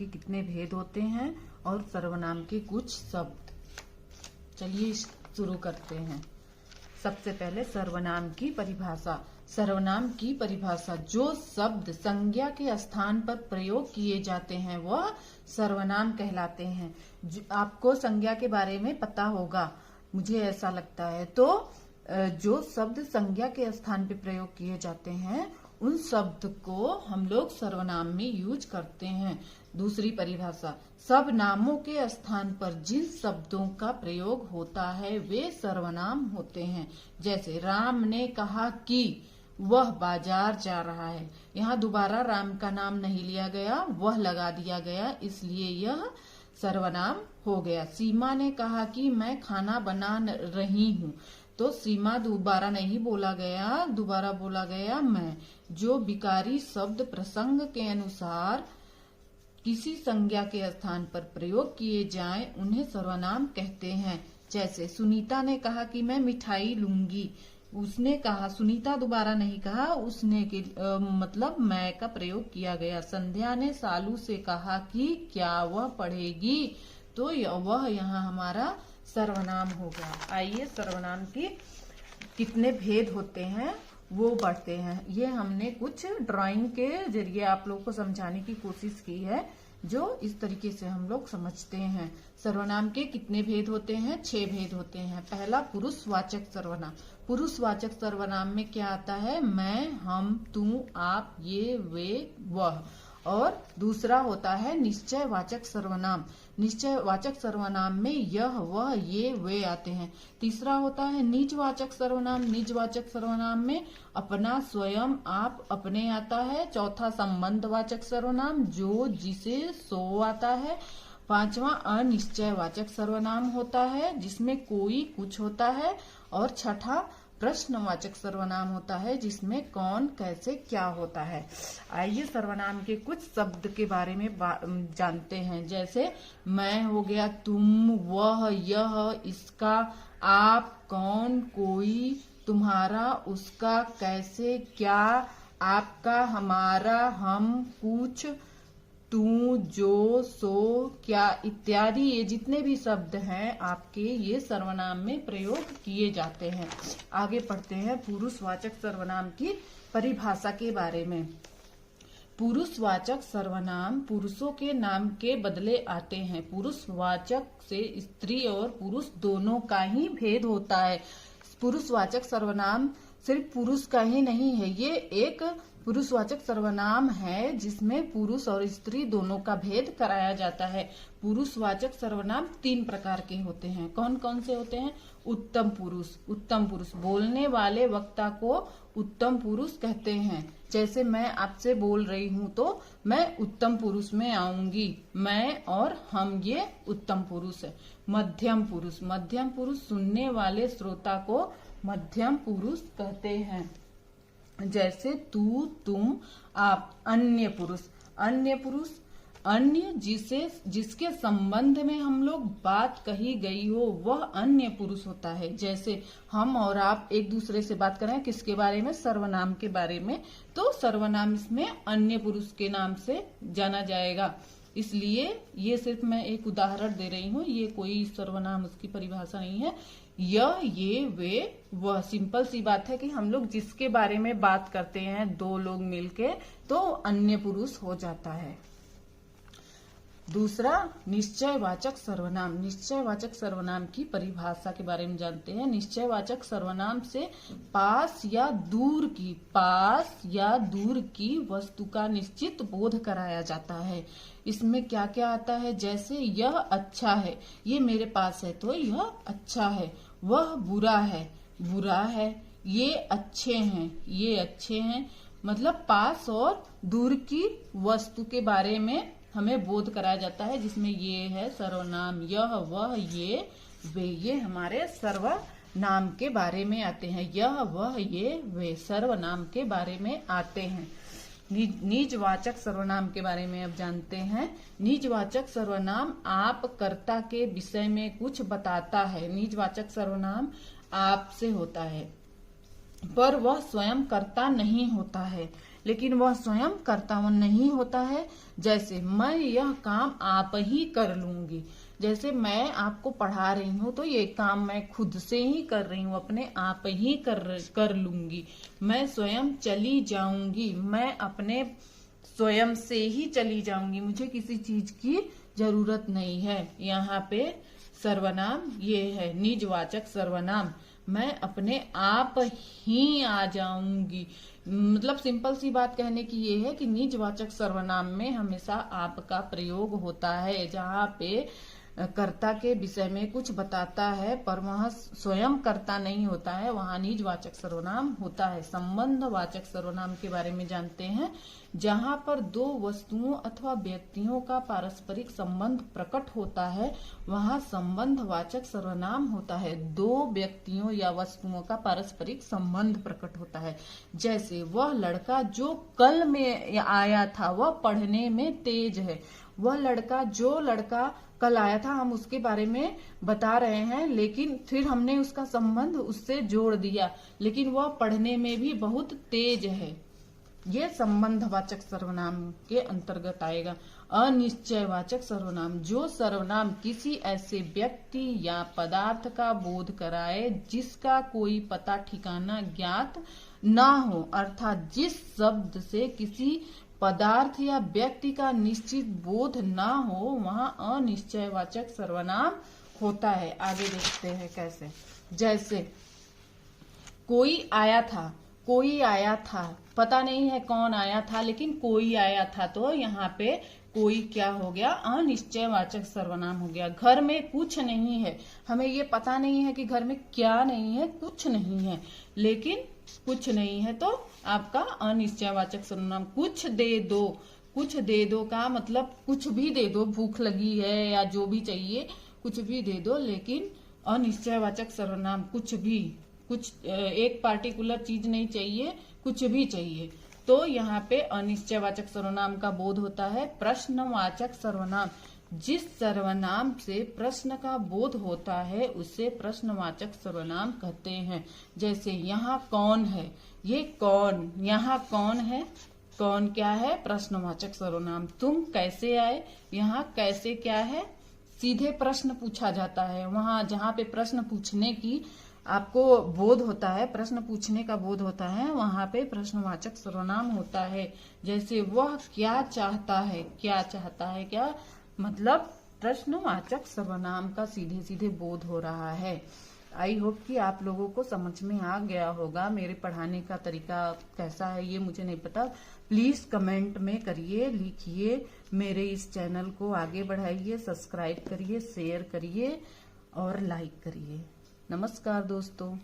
के कितने भेद होते हैं और सर्वनाम के कुछ शब्द। चलिए शुरू करते हैं। सबसे पहले सर्वनाम की परिभाषा। सर्वनाम की परिभाषा, जो शब्द संज्ञा के स्थान पर प्रयोग किए जाते हैं वह सर्वनाम कहलाते हैं। आपको संज्ञा के बारे में पता होगा, मुझे ऐसा लगता है। तो जो शब्द संज्ञा के स्थान पर प्रयोग किए जाते हैं उन शब्द को हम लोग सर्वनाम में यूज करते हैं। दूसरी परिभाषा, सब नामों के स्थान पर जिन शब्दों का प्रयोग होता है वे सर्वनाम होते हैं। जैसे राम ने कहा कि वह बाजार जा रहा है। यहाँ दोबारा राम का नाम नहीं लिया गया, वह लगा दिया गया, इसलिए यह सर्वनाम हो गया। सीमा ने कहा कि मैं खाना बना रही हूँ, तो सीमा दोबारा नहीं बोला गया, दोबारा बोला गया मैं। जो विकारी शब्द प्रसंग के अनुसार किसी संज्ञा के स्थान पर प्रयोग किए जाएं उन्हें सर्वनाम कहते हैं। जैसे सुनीता ने कहा कि मैं मिठाई लूंगी, उसने कहा, सुनीता दोबारा नहीं कहा, उसने के मतलब मैं का प्रयोग किया गया। संध्या ने सालू से कहा कि क्या वह पढ़ेगी, तो वह यहाँ हमारा सर्वनाम होगा। आइए सर्वनाम की कितने भेद होते हैं वो बढ़ते हैं। ये हमने कुछ ड्राइंग के जरिए आप लोगों को समझाने की कोशिश की है, जो इस तरीके से हम लोग समझते हैं। सर्वनाम के कितने भेद होते हैं? 6 भेद होते हैं। पहला पुरुषवाचक सर्वनाम। पुरुषवाचक सर्वनाम में क्या आता है? मैं, हम, तू, आप, ये, वे, वह। और दूसरा होता है निश्चयवाचक सर्वनाम। निश्चयवाचक सर्वनाम में यह, वह, ये, वे आते हैं। तीसरा होता है निजवाचक सर्वनाम। निजवाचक सर्वनाम में अपना, स्वयं, आप, अपने आता है। चौथा संबंधवाचक सर्वनाम, जो, जिसे, सो आता है। पांचवा अनिश्चयवाचक सर्वनाम होता है जिसमें कोई, कुछ होता है। और छठा प्रश्नवाचक सर्वनाम होता है जिसमें कौन, कैसे, क्या होता है। आइए सर्वनाम के कुछ शब्द के बारे में जानते हैं। जैसे मैं हो गया, तुम, वह, यह, इसका, आप, कौन, कोई, तुम्हारा, उसका, कैसे, क्या, आपका, हमारा, हम, कुछ, तू, जो, सो, क्या इत्यादि। ये जितने भी शब्द हैं आपके, ये सर्वनाम में प्रयोग किए जाते हैं। आगे पढ़ते हैं पुरुषवाचक सर्वनाम की परिभाषा के बारे में। पुरुषवाचक सर्वनाम पुरुषों के नाम के बदले आते हैं। पुरुषवाचक से स्त्री और पुरुष दोनों का ही भेद होता है। पुरुषवाचक सर्वनाम सिर्फ पुरुष का ही नहीं है, ये एक पुरुषवाचक सर्वनाम है जिसमें पुरुष और स्त्री दोनों का भेद कराया जाता है। पुरुषवाचक सर्वनाम 3 प्रकार के होते हैं। कौन कौन से होते हैं? उत्तम पुरुष। उत्तम पुरुष, बोलने वाले वक्ता को उत्तम पुरुष कहते हैं। जैसे मैं आपसे बोल रही हूँ तो मैं उत्तम पुरुष में आऊंगी। मैं और हम, ये उत्तम पुरुष है। मध्यम पुरुष। मध्यम पुरुष सुनने वाले श्रोता को मध्यम पुरुष कहते हैं। जैसे तू, तुम, आप। अन्य पुरुष। अन्य पुरुष, अन्य जिसके संबंध में हम लोग बात कही गई हो वह अन्य पुरुष होता है। जैसे हम और आप एक दूसरे से बात कर रहे हैं, किसके बारे में? सर्वनाम के बारे में। तो सर्वनाम इसमें अन्य पुरुष के नाम से जाना जाएगा। इसलिए ये सिर्फ मैं एक उदाहरण दे रही हूँ, ये कोई सर्वनाम उसकी परिभाषा नहीं है। यह, ये, वे, वह सिंपल सी बात है कि हम लोग जिसके बारे में बात करते हैं 2 लोग मिलके, तो अन्य पुरुष हो जाता है। दूसरा निश्चयवाचक सर्वनाम। निश्चयवाचक सर्वनाम की परिभाषा के बारे में जानते हैं। निश्चयवाचक सर्वनाम से पास या दूर की वस्तु का निश्चित बोध कराया जाता है। इसमें क्या क्या आता है? जैसे यह अच्छा है, ये मेरे पास है तो यह अच्छा है। वह बुरा है, ये अच्छे हैं, ये अच्छे हैं। मतलब पास और दूर की वस्तु के बारे में हमें बोध कराया जाता है, जिसमें ये है सर्वनाम। यह, वह, ये, वे, ये हमारे सर्वनाम के बारे में आते हैं। यह, वह, ये, वे सर्वनाम के बारे में आते हैं। निजवाचक सर्वनाम के बारे में अब जानते हैं। निजवाचक सर्वनाम आप कर्ता के विषय में कुछ बताता है। निजवाचक सर्वनाम आप से होता है पर वह स्वयं कर्ता नहीं होता है। लेकिन वह स्वयं कर्ता नहीं होता है। जैसे मैं यह काम आप ही कर लूंगी, जैसे मैं आपको पढ़ा रही हूँ तो ये काम मैं खुद से ही कर रही हूँ, अपने आप ही कर लूंगी। मैं स्वयं चली जाऊंगी, मैं अपने स्वयं से ही चली जाऊंगी, मुझे किसी चीज की जरूरत नहीं है। यहाँ पे सर्वनाम ये है निजवाचक सर्वनाम, मैं अपने आप ही आ जाऊंगी। मतलब सिंपल सी बात कहने की ये है कि निजवाचक सर्वनाम में हमेशा आप का प्रयोग होता है। जहाँ पे कर्ता के विषय में कुछ बताता है पर वह स्वयं कर्ता नहीं होता है, वहां निजवाचक सर्वनाम होता है। संबंधवाचक सर्वनाम के बारे में जानते हैं। जहां पर दो वस्तुओं अथवा व्यक्तियों का पारस्परिक संबंध प्रकट होता है वहां संबंधवाचक सर्वनाम होता है। दो व्यक्तियों या वस्तुओं का पारस्परिक संबंध प्रकट होता है। जैसे वह लड़का जो कल में आया था वह पढ़ने में तेज है। वह लड़का जो लड़का कल आया था हम उसके बारे में बता रहे हैं, लेकिन फिर हमने उसका संबंध उससे जोड़ दिया, लेकिन वह पढ़ने में भी बहुत तेज है। ये संबंधवाचक सर्वनाम के अंतर्गत आएगा। अनिश्चयवाचक सर्वनाम, जो सर्वनाम किसी ऐसे व्यक्ति या पदार्थ का बोध कराए जिसका कोई पता ठिकाना ज्ञात ना हो, अर्थात जिस शब्द से किसी पदार्थ या व्यक्ति का निश्चित बोध ना हो वहां अनिश्चयवाचक सर्वनाम होता है। आगे देखते हैं कैसे। जैसे कोई आया था, कोई आया था, पता नहीं है कौन आया था लेकिन कोई आया था, तो यहाँ पे कोई क्या हो गया, अनिश्चयवाचक सर्वनाम हो गया। घर में कुछ नहीं है, हमें ये पता नहीं है कि घर में क्या नहीं है, कुछ नहीं है, लेकिन कुछ नहीं है तो आपका अनिश्चयवाचक सर्वनाम। कुछ दे दो, कुछ दे दो का मतलब कुछ भी दे दो, भूख लगी है या जो भी चाहिए कुछ भी दे दो, लेकिन अनिश्चयवाचक सर्वनाम कुछ भी, कुछ एक पार्टिकुलर चीज नहीं चाहिए, कुछ भी चाहिए, तो यहाँ पे अनिश्चयवाचक सर्वनाम का बोध होता है। प्रश्नवाचक सर्वनाम, जिस सर्वनाम से प्रश्न का बोध होता है उसे प्रश्नवाचक सर्वनाम कहते हैं। जैसे यहाँ कौन है, ये कौन, यहाँ कौन है, कौन क्या है, प्रश्नवाचक सर्वनाम। तुम कैसे आए, यहाँ कैसे क्या है, सीधे प्रश्न पूछा जाता है। वहां जहाँ पे प्रश्न पूछने की आपको बोध होता है, प्रश्न पूछने का बोध होता है, वहां पे प्रश्नवाचक सर्वनाम होता है। जैसे वह क्या चाहता है, क्या चाहता है, क्या मतलब प्रश्नवाचक सर्वनाम का सीधे सीधे बोध हो रहा है। आई होप कि आप लोगों को समझ में आ गया होगा। मेरे पढ़ाने का तरीका कैसा है ये मुझे नहीं पता, प्लीज कमेंट में करिए, लिखिए। मेरे इस चैनल को आगे बढ़ाइए, सब्सक्राइब करिए, शेयर करिए और लाइक करिए। नमस्कार दोस्तों।